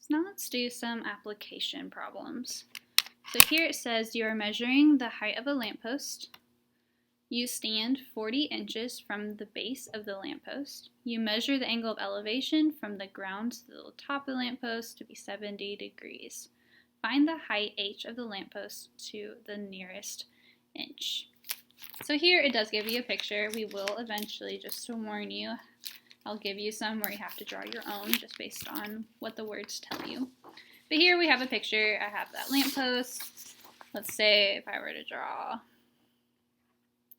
So now let's do some application problems. So here it says you are measuring the height of a lamppost. You stand 40 inches from the base of the lamppost. You measure the angle of elevation from the ground to the top of the lamppost to be 70 degrees. Find the height h of the lamppost to the nearest inch. So here it does give you a picture. We will eventually, just to warn you, I'll give you some where you have to draw your own just based on what the words tell you. But here we have a picture. I have that lamppost. Let's say if I were to draw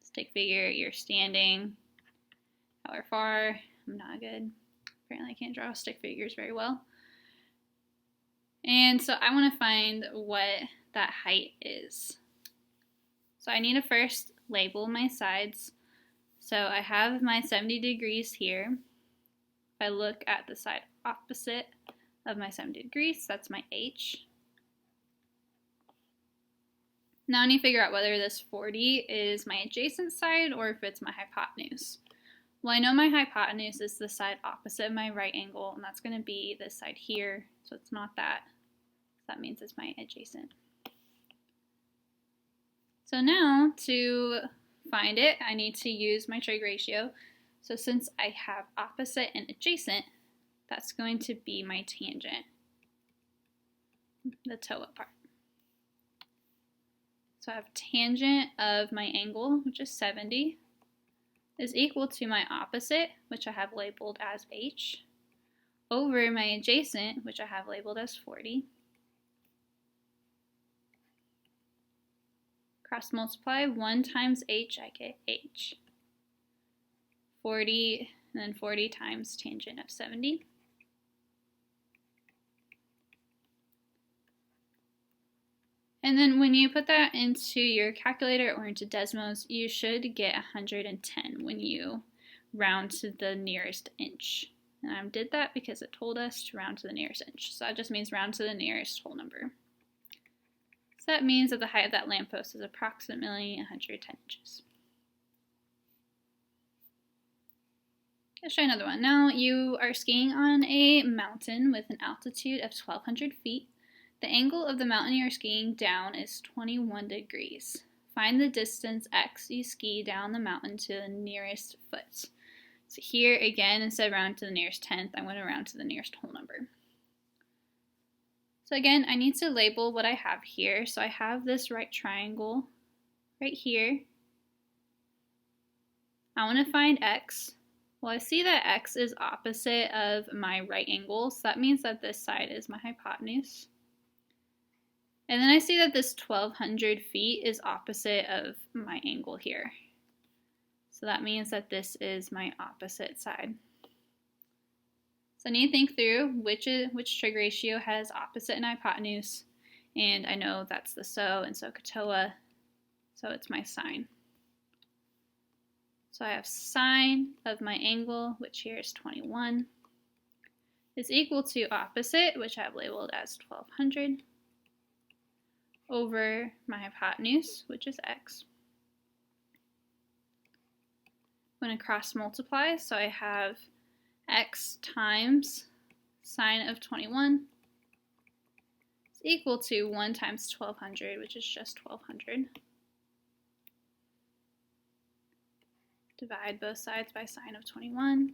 stick figure, you're standing however far. I'm not good. Apparently I can't draw stick figures very well. And so I want to find what that height is. So I need to first label my sides. So I have my 70 degrees here. If I look at the side opposite of my 70 degrees, that's my H. Now I need to figure out whether this 40 is my adjacent side or if it's my hypotenuse. Well, I know my hypotenuse is the side opposite of my right angle, and that's going to be this side here, so it's not that. That means it's my adjacent. So now to find it, I need to use my trig ratio. So since I have opposite and adjacent, that's going to be my tangent, the toe up part. So I have tangent of my angle, which is 70, is equal to my opposite, which I have labeled as h, over my adjacent, which I have labeled as 40. Cross multiply, 1 times h, I get h. 40, and then 40 times tangent of 70. And then when you put that into your calculator or into Desmos, you should get 110 when you round to the nearest inch. And I did that because it told us to round to the nearest inch. So that just means round to the nearest whole number. So that means that the height of that lamppost is approximately 110 inches. Let's try another one. Now you are skiing on a mountain with an altitude of 1,200 feet. The angle of the mountain you're skiing down is 21 degrees. Find the distance x you ski down the mountain to the nearest foot. So here again, instead of round to the nearest tenth, I'm going to round to the nearest whole number. So again, I need to label what I have here. So I have this right triangle right here. I want to find x. Well, I see that x is opposite of my right angle, so that means that this side is my hypotenuse. And then I see that this 1,200 feet is opposite of my angle here. So that means that this is my opposite side. So I need to think through which trig ratio has opposite and hypotenuse. And I know that's the SO and SOHCAHTOA, so it's my sine. So I have sine of my angle, which here is 21, is equal to opposite, which I have labeled as 1,200, over my hypotenuse, which is x. I'm going to cross multiply, so I have x times sine of 21 is equal to 1 times 1,200, which is just 1,200. Divide both sides by sine of 21.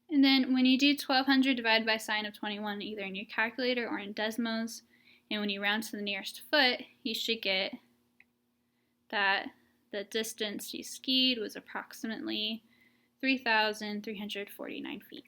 And then when you do 1,200 divided by sine of 21, either in your calculator or in Desmos, and when you round to the nearest foot, you should get that the distance you skied was approximately 3,349 feet.